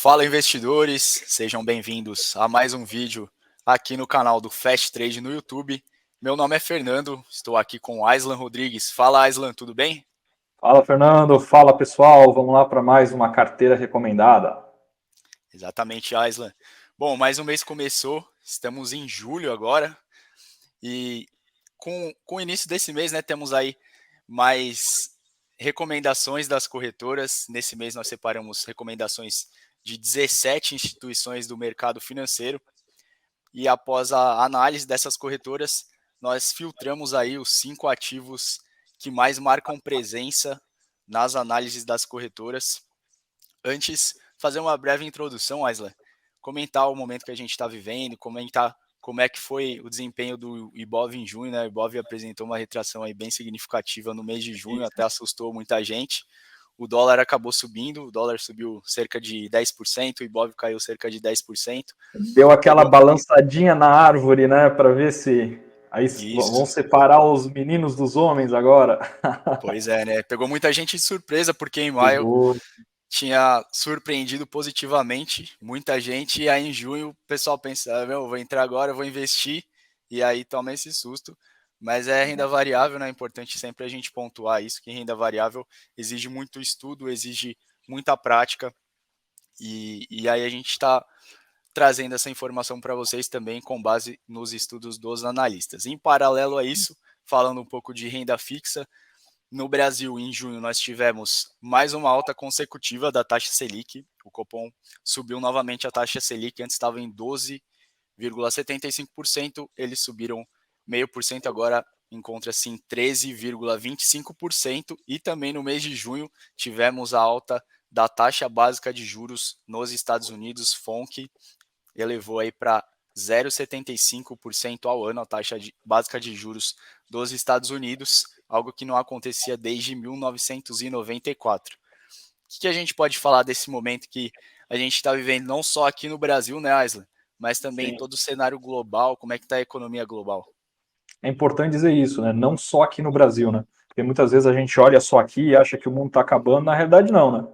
Fala investidores, sejam bem-vindos a mais um vídeo aqui no canal do Fast Trade no YouTube. Meu nome é Fernando, estou aqui com o Aislan Rodrigues. Fala Aislan, tudo bem? Fala, Fernando. Fala, pessoal. Vamos lá para mais uma carteira recomendada. Exatamente, Aislan. Bom, mais um mês começou, estamos em julho agora e com o início desse mês, né, temos aí mais recomendações das corretoras. Nesse mês nós separamos recomendações de 17 instituições do mercado financeiro. E após a análise dessas corretoras, nós filtramos aí os 5 ativos que mais marcam presença nas análises das corretoras. Antes, fazer uma breve introdução, Aislan, comentar o momento que a gente está vivendo, comentar como é que foi o desempenho do Ibov em junho, né? O Ibov apresentou uma retração aí bem significativa no mês de junho, até assustou muita gente. O dólar acabou subindo, o dólar subiu cerca de 10%, o Ibov caiu cerca de 10%. Deu aquela balançadinha na árvore, né, para ver se aí vão Isso, separar os meninos dos homens agora. pois é, né? Pegou muita gente de surpresa, porque em maio Pegou. tinha surpreendido positivamente muita gente, e aí em junho o pessoal pensa, meu, vou entrar agora, vou investir, e aí toma esse susto. Mas é renda variável, né? É importante sempre a gente pontuar isso, que renda variável exige muito estudo, exige muita prática, e aí a gente está trazendo essa informação para vocês também com base nos estudos dos analistas. Em paralelo a isso, falando um pouco de renda fixa, no Brasil, em junho, nós tivemos mais uma alta consecutiva da taxa Selic. O Copom subiu novamente a taxa Selic, antes estava em 12,75%, eles subiram 0,5%, agora encontra-se em 13,25%. E também no mês de junho tivemos a alta da taxa básica de juros nos Estados Unidos, FONC, elevou aí para 0,75% ao ano a taxa básica de juros dos Estados Unidos, algo que não acontecia desde 1994. O que a gente pode falar desse momento que a gente está vivendo não só aqui no Brasil, né, Aislan, mas também em Sim. todo o cenário global? Como é que está a economia global? É importante dizer isso, né? Não só aqui no Brasil, né? Porque muitas vezes a gente olha só aqui e acha que o mundo está acabando, na realidade não, né?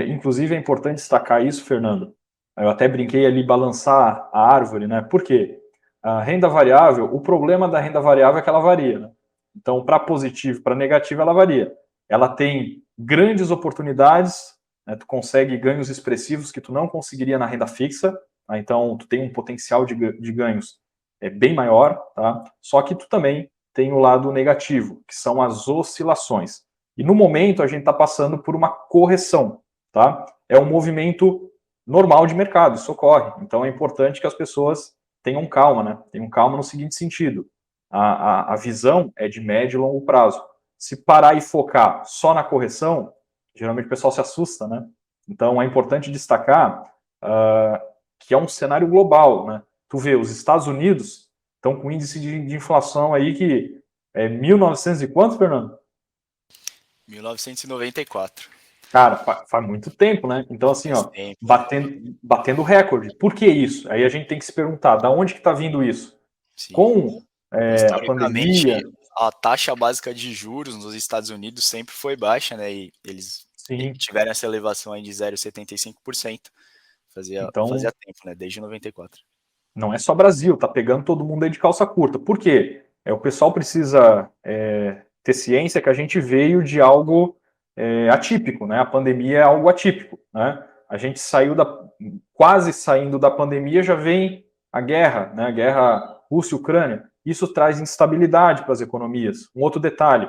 Inclusive é importante destacar isso, Fernando. Eu até brinquei ali balançar a árvore, né? Por quê? A renda variável, o problema da renda variável é que ela varia, né? Então, para positivo, para negativo, ela varia. Ela tem grandes oportunidades, né? Tu consegue ganhos expressivos que tu não conseguiria na renda fixa, tá? Então tu tem um potencial de ganhos bem maior, tá? Só que tu também tem o lado negativo, que são as oscilações. E no momento a gente está passando por uma correção, tá? É um movimento normal de mercado, isso ocorre. Então é importante que as pessoas tenham calma, né? Tenham calma no seguinte sentido: a visão é de médio e longo prazo. Se parar e focar só na correção, geralmente o pessoal se assusta, né? Então é importante destacar que é um cenário global, né? Tu vê, os Estados Unidos estão com índice de inflação aí que é 1900 e quanto, Fernando? 1994. Cara, faz muito tempo, né? Então, assim, Faz ó, tempo, né? batendo recorde. Por que isso? Aí a gente tem que se perguntar, da onde que está vindo isso? Sim. Com a pandemia, Historicamente, a taxa básica de juros nos Estados Unidos sempre foi baixa, né? E eles sim. tiveram essa elevação aí de 0,75%. Fazia Então, tempo, né? Desde 94. não é só Brasil, tá pegando todo mundo aí de calça curta. Por quê? O pessoal precisa ter ciência que a gente veio de algo atípico, né? A pandemia é algo atípico, né? A gente quase saindo da pandemia, já vem a guerra, né? A guerra Rússia-Ucrânia. Isso traz instabilidade para as economias. Um outro detalhe,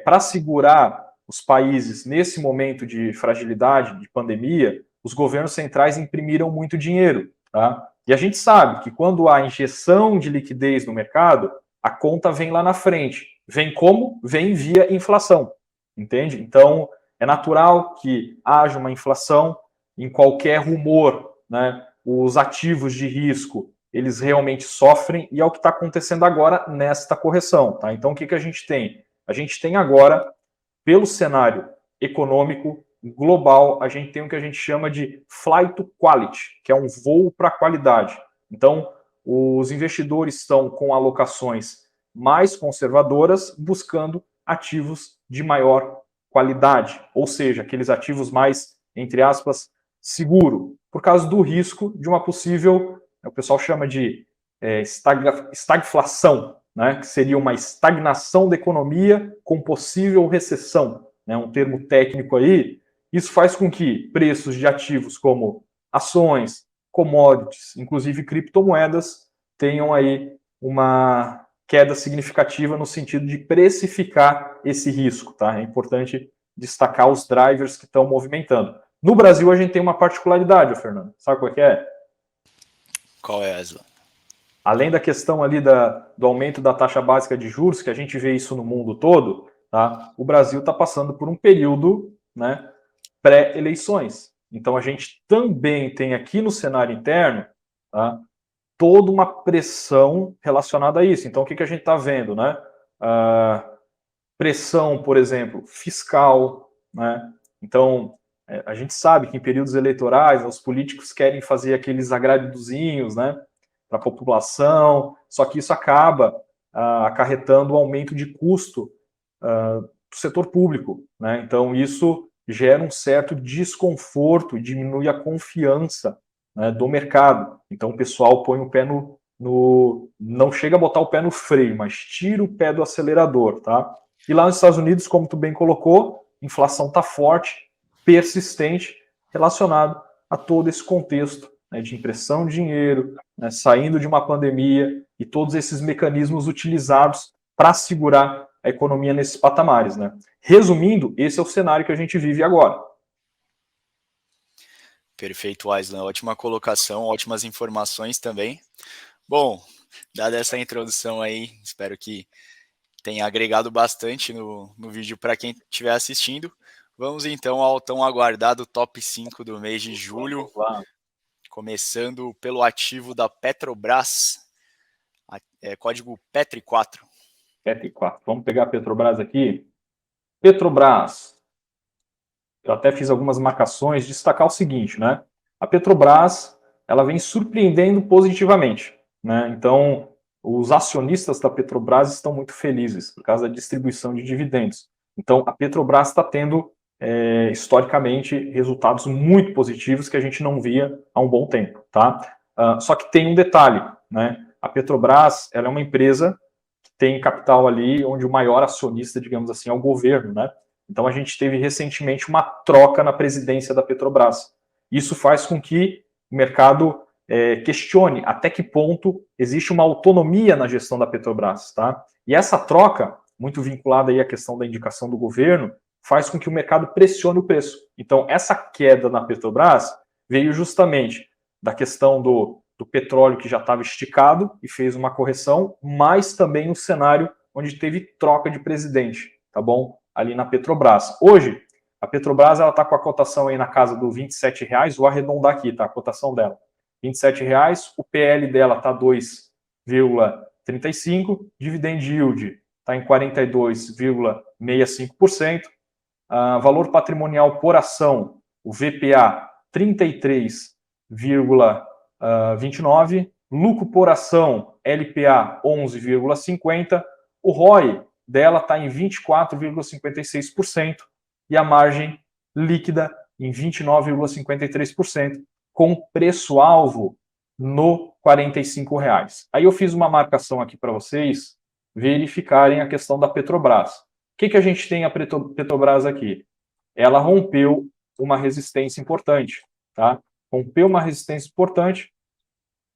para segurar os países nesse momento de fragilidade, de pandemia, os governos centrais imprimiram muito dinheiro, tá? E a gente sabe que quando há injeção de liquidez no mercado, a conta vem lá na frente. Vem como? Vem via inflação. Entende? Então, é natural que haja uma inflação em qualquer rumor, né? Os ativos de risco, eles realmente sofrem, e é o que está acontecendo agora nesta correção, tá? Então, o que a gente tem? A gente tem agora, pelo cenário econômico global, a gente tem o que a gente chama de flight to quality, que é um voo para a qualidade. Então, os investidores estão com alocações mais conservadoras, buscando ativos de maior qualidade, ou seja, aqueles ativos mais, entre aspas, seguro. por causa do risco de uma possível, o pessoal chama de estagflação, né, que seria uma estagnação da economia com possível recessão, né, um termo técnico aí. Isso faz com que preços de ativos como ações, commodities, inclusive criptomoedas, tenham aí uma queda significativa no sentido de precificar esse risco, tá? É importante destacar os drivers que estão movimentando. No Brasil, a gente tem uma particularidade, Fernando. Sabe qual é? Qual é, Aslan? Além da questão ali do aumento da taxa básica de juros, que a gente vê isso no mundo todo, tá? O Brasil está passando por um período, né, pré-eleições. Então a gente também tem aqui no cenário interno, tá, toda uma pressão relacionada a isso. Então o que a gente está vendo, né? Pressão, por exemplo, fiscal, né? Então a gente sabe que em períodos eleitorais os políticos querem fazer aqueles agradiozinhos, né, para a população, só que isso acaba acarretando um aumento de custo do setor público, né? Então isso gera um certo desconforto, diminui a confiança, né, do mercado. Então o pessoal põe o pé não chega a botar o pé no freio, mas tira o pé do acelerador, tá? E lá nos Estados Unidos, como tu bem colocou, a inflação está forte, persistente, relacionado a todo esse contexto, né, de impressão de dinheiro, né, saindo de uma pandemia e todos esses mecanismos utilizados para segurar a economia nesses patamares, né? Resumindo, esse é o cenário que a gente vive agora. Perfeito, Aslan. Ótima colocação, ótimas informações também. Bom, dada essa introdução aí, espero que tenha agregado bastante no vídeo para quem estiver assistindo. Vamos então ao tão aguardado top 5 do mês de julho, começando pelo ativo da Petrobras, código PETRI4. PETRI4. Vamos pegar a Petrobras aqui. Petrobras. Eu até fiz algumas marcações, destacar o seguinte, né? A Petrobras, ela vem surpreendendo positivamente, né? Então, os acionistas da Petrobras estão muito felizes por causa da distribuição de dividendos. Então, a Petrobras está tendo, historicamente, resultados muito positivos que a gente não via há um bom tempo, tá? Só que tem um detalhe, né? A Petrobras, ela é uma empresa que tem capital ali onde o maior acionista, digamos assim, é o governo, né? Então a gente teve recentemente uma troca na presidência da Petrobras. Isso faz com que o mercado questione até que ponto existe uma autonomia na gestão da Petrobras, tá? E essa troca, muito vinculada aí à questão da indicação do governo, faz com que o mercado pressione o preço. Então essa queda na Petrobras veio justamente da questão do petróleo que já estava esticado e fez uma correção, mas também no cenário onde teve troca de presidente, tá bom? Ali na Petrobras. Hoje, a Petrobras ela está com a cotação aí na casa do R$ 27, vou arredondar aqui, tá? A cotação dela. R$ 27, o PL dela está 2,35, dividend yield está em 42,65%, valor patrimonial por ação, o VPA 33,29, lucro por ação, LPA 11,50, o ROI dela está em 24,56% e a margem líquida em 29,53%, com preço-alvo no R$ 45. Aí eu fiz uma marcação aqui para vocês verificarem a questão da Petrobras. O que a gente tem a Petrobras aqui? Ela rompeu uma resistência importante, tá? Rompeu uma resistência importante,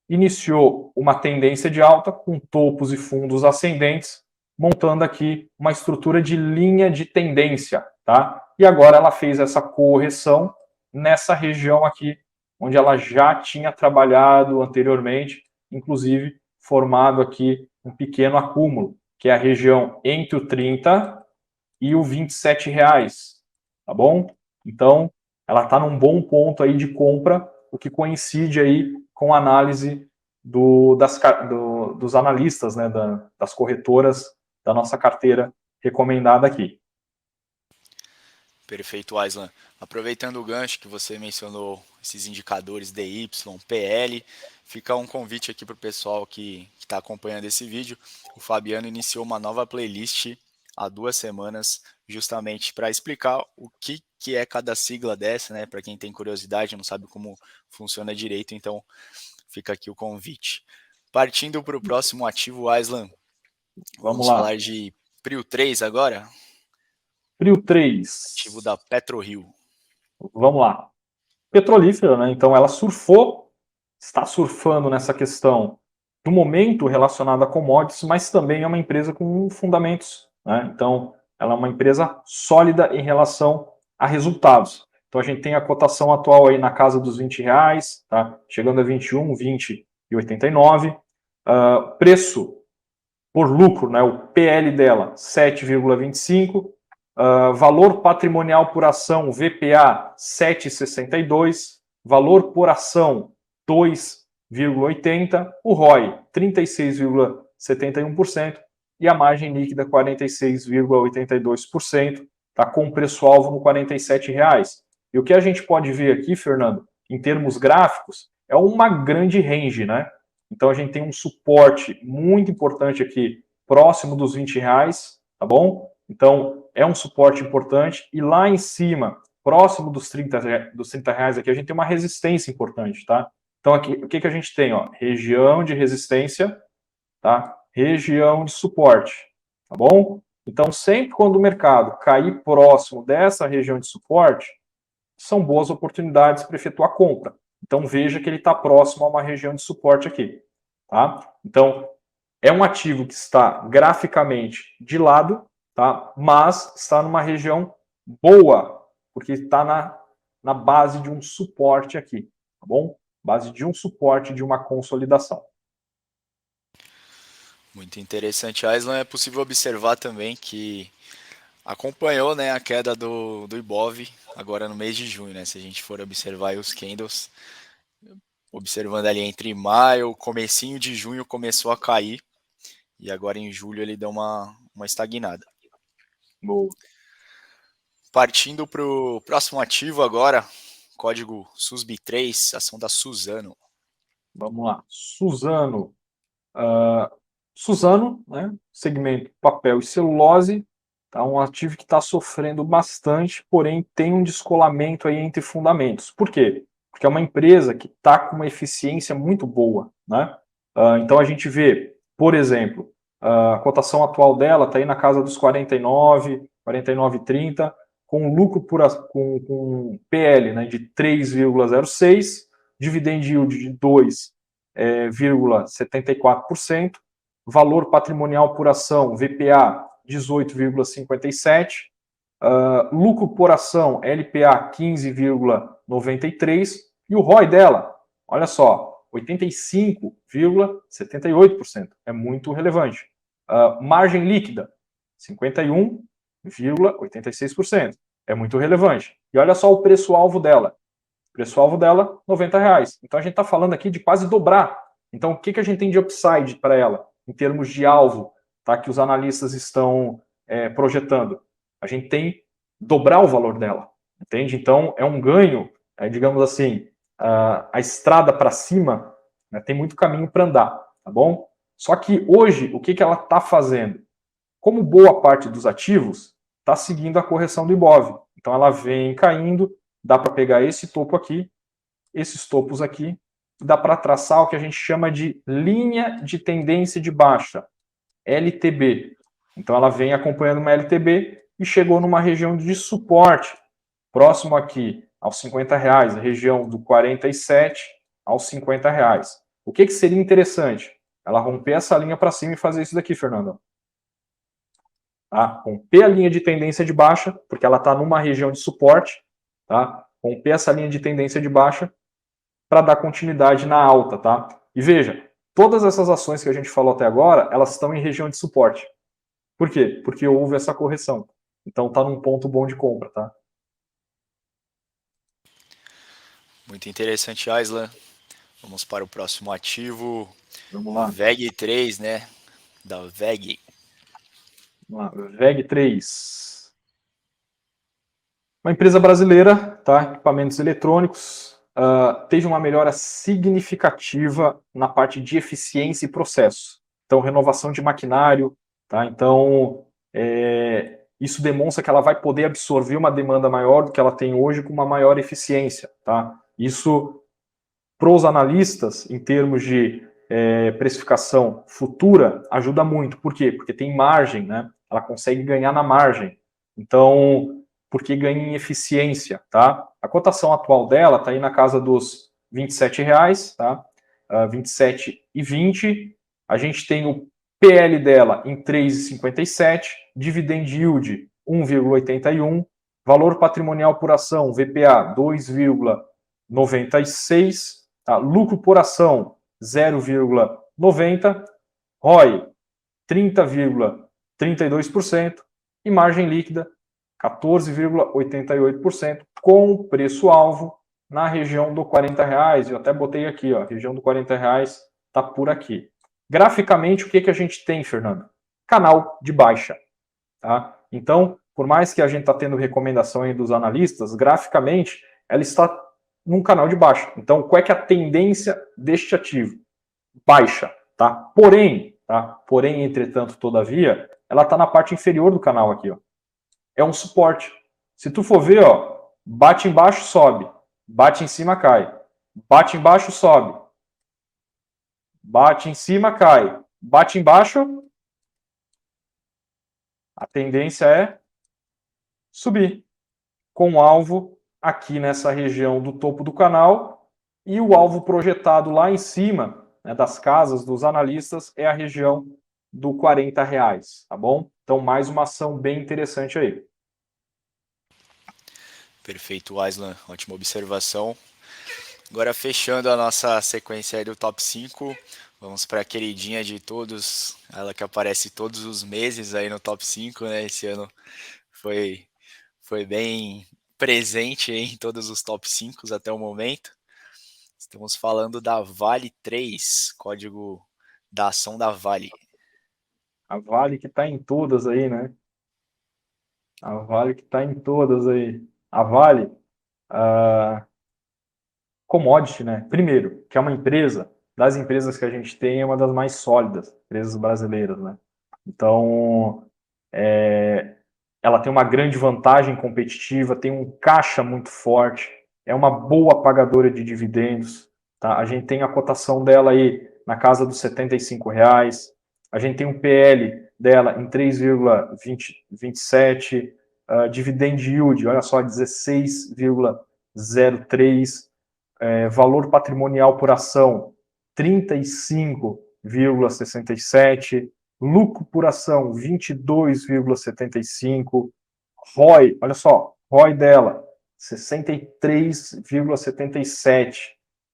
iniciou uma tendência de alta com topos e fundos ascendentes, montando aqui uma estrutura de linha de tendência, tá? E agora ela fez essa correção nessa região aqui, onde ela já tinha trabalhado anteriormente, inclusive formado aqui um pequeno acúmulo, que é a região entre o 30 e o R$ 27, tá bom? Então, ela está num bom ponto aí de compra, o que coincide aí com a análise dos analistas, né, das corretoras da nossa carteira recomendada aqui. Perfeito, Aislan. Aproveitando o gancho que você mencionou, esses indicadores DY, PL, fica um convite aqui para o pessoal que está acompanhando esse vídeo. O Fabiano iniciou uma nova playlist há 2 semanas, justamente para explicar o que é cada sigla dessa, né? Para quem tem curiosidade, não sabe como funciona direito, então fica aqui o convite. Partindo para o próximo ativo, Aislan, Vamos vamos lá. falar de Prio 3 agora, Prio ativo 3. da PetroRio. Vamos lá. Petrolífera, né? Então ela está surfando nessa questão do momento relacionado a commodities, mas também é uma empresa com fundamentos, né? Então ela é uma empresa sólida em relação a resultados. Então a gente tem a cotação atual aí na casa dos R$ 20, tá? Chegando a 21, 20 e 89. Preço por lucro, né? O PL dela 7,25. Valor patrimonial por ação, VPA 7,62, valor por ação 2,80, o ROI 36,71% e a margem líquida 46,82%, tá com preço-alvo no R$ 47. E o que a gente pode ver aqui, Fernando, em termos gráficos, é uma grande range, né? Então a gente tem um suporte muito importante aqui, próximo dos R$ 20, tá bom? Então, é um suporte importante. E lá em cima, próximo dos 30 reais aqui, a gente tem uma resistência importante, tá? Então, aqui, o que a gente tem? Ó? Região de resistência, tá? Região de suporte, tá bom? Então, sempre quando o mercado cair próximo dessa região de suporte, são boas oportunidades para efetuar compra. Então, veja que ele está próximo a uma região de suporte aqui, tá? Então, é um ativo que está graficamente de lado, tá? Mas está numa região boa, porque está na base de um suporte aqui, tá bom? Base de um suporte, de uma consolidação. Muito interessante, Aislan. É possível observar também que acompanhou, né, a queda do Ibov agora no mês de junho, né? Se a gente for observar os candles, observando ali entre maio, comecinho de junho começou a cair e agora em julho ele deu uma estagnada. Boa. Partindo para o próximo ativo agora, código SUSB3, ação da Suzano. Vamos lá. Suzano. Suzano, né? Segmento papel e celulose, tá um ativo que está sofrendo bastante, porém tem um descolamento aí entre fundamentos. Por quê? Porque é uma empresa que está com uma eficiência muito boa, né? Então a gente vê, por exemplo, a cotação atual dela está aí na casa dos 49, 49,30, com lucro com PL, né, de 3,06, dividend yield de 2,74%, valor patrimonial por ação, VPA 18,57, lucro por ação, LPA 15,93 e o ROI dela, olha só, 85,78%, é muito relevante. Margem líquida, 51,86%, é muito relevante. E olha só o preço-alvo dela, preço-alvo dela, R$ 90. Então a gente está falando aqui de quase dobrar. Então o que a gente tem de upside para ela, em termos de alvo, tá, que os analistas estão projetando? A gente tem dobrar o valor dela, entende? Então é um ganho, digamos assim, a estrada para cima, né, tem muito caminho para andar, tá bom? Só que hoje, o que ela está fazendo? Como boa parte dos ativos está seguindo a correção do Ibov. Então ela vem caindo, dá para pegar esse topo aqui, esses topos aqui, dá para traçar o que a gente chama de linha de tendência de baixa, LTB. Então ela vem acompanhando uma LTB e chegou numa região de suporte, próximo aqui aos R$ 50, a região do 47 aos R$ 50. O que seria interessante? Ela romper essa linha para cima e fazer isso daqui, Fernando. Tá? Romper a linha de tendência de baixa, porque ela está numa região de suporte, tá? Romper essa linha de tendência de baixa para dar continuidade na alta, tá? E veja, todas essas ações que a gente falou até agora, elas estão em região de suporte. Por quê? Porque houve essa correção. Então está num ponto bom de compra, tá? Muito interessante, Aislan. Vamos para o próximo ativo, Vamos lá. VEG3, né? Da VEG. Vamos lá. VEG3. Uma empresa brasileira, tá? Equipamentos eletrônicos, teve uma melhora significativa na parte de eficiência e processo. Então, renovação de maquinário, tá? Então, isso demonstra que ela vai poder absorver uma demanda maior do que ela tem hoje com uma maior eficiência. Tá? Isso, para os analistas, em termos de precificação futura, ajuda muito. Por quê? Porque tem margem, né? Ela consegue ganhar na margem. Então, porque ganha em eficiência. Tá? A cotação atual dela está aí na casa dos R$ 27, tá? 27,20. A gente tem o PL dela em 3,57, dividend yield 1,81, valor patrimonial por ação, VPA 2,96, tá? Lucro por ação 0,90, ROI 30,32% e margem líquida 14,88%, com preço-alvo na região do R$ 40. Eu até botei aqui, ó, a região do R$ 40 está por aqui. Graficamente, o que a gente tem, Fernando? Canal de baixa. Tá? Então, por mais que a gente está tendo recomendação aí dos analistas, graficamente, ela está num canal de baixa. Então, qual é que é a tendência deste ativo? Baixa. Tá? Porém, entretanto, todavia, ela está na parte inferior do canal aqui. Ó. É um suporte. Se tu for ver, ó, bate embaixo, sobe. Bate em cima, cai. Bate embaixo, sobe. Bate em cima, cai. Bate embaixo, a tendência é subir, com o alvo aqui nessa região do topo do canal e o alvo projetado lá em cima, né, das casas dos analistas, é a região do R$ 40, tá bom? Então, mais uma ação bem interessante aí. Perfeito, Aislan. Ótima observação. Agora, fechando a nossa sequência aí do top 5, vamos para a queridinha de todos, ela que aparece todos os meses aí no top 5, né? Esse ano foi bem presente em todos os top 5 até o momento. Estamos falando da Vale 3, código da ação da Vale. A Vale que está em todas aí, né? A Vale que está em todas aí. A Vale, commodity, né? Primeiro, que é uma empresa, das empresas que a gente tem, é uma das mais sólidas, empresas brasileiras, né? Então, ela tem uma grande vantagem competitiva, tem um caixa muito forte, é uma boa pagadora de dividendos. Tá? A gente tem a cotação dela aí na casa dos R$ 75. A gente tem um PL dela em 3,27, dividend yield, olha só, 16,03, valor patrimonial por ação 35,67, lucro por ação 22,75, ROI, olha só, ROI dela 63,77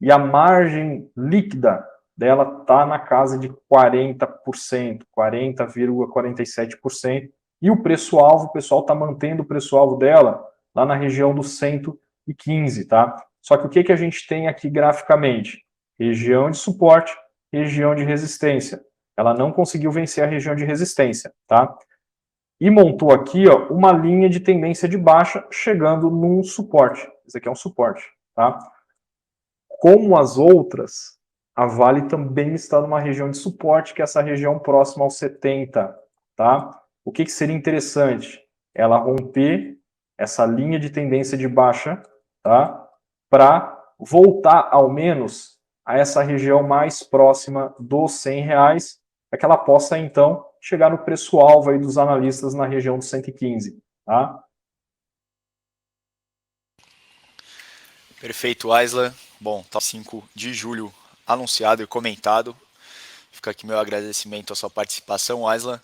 e a margem líquida dela está na casa de 40%, 40,47%, e o preço-alvo, o pessoal está mantendo o preço-alvo dela lá na região dos 115, tá? Só que o que a gente tem aqui graficamente? Região de suporte, região de resistência. Ela não conseguiu vencer a região de resistência, tá? E montou aqui, ó, uma linha de tendência de baixa, chegando num suporte. Esse aqui é um suporte, tá? Como as outras, a Vale também está numa região de suporte, que é essa região próxima aos 70, tá? O que seria interessante? Ela romper essa linha de tendência de baixa, tá? Para voltar, ao menos, a essa região mais próxima dos R$ 100, para que ela possa, então, chegar no preço-alvo aí dos analistas na região dos 115, tá? Perfeito, Aislan. Bom, top 5 de julho anunciado e comentado. Fica aqui meu agradecimento à sua participação, Aislan.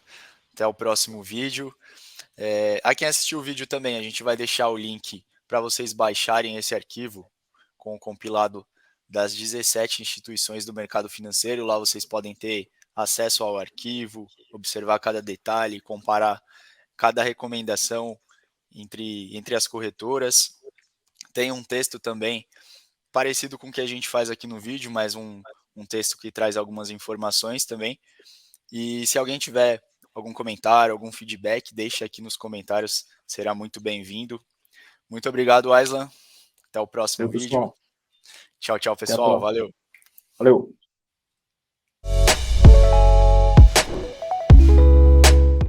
Até o próximo vídeo. A quem assistiu o vídeo também, a gente vai deixar o link para vocês baixarem esse arquivo com o compilado das 17 instituições do mercado financeiro. Lá vocês podem ter acesso ao arquivo, observar cada detalhe, comparar cada recomendação entre as corretoras. Tem um texto também parecido com o que a gente faz aqui no vídeo, mas um texto que traz algumas informações também. E se alguém tiver algum comentário, algum feedback, deixe aqui nos comentários, será muito bem-vindo. Muito obrigado, Aislan. Até o próximo Meu vídeo. pessoal, Tchau, tchau, até a pessoal. próxima. Valeu. Valeu.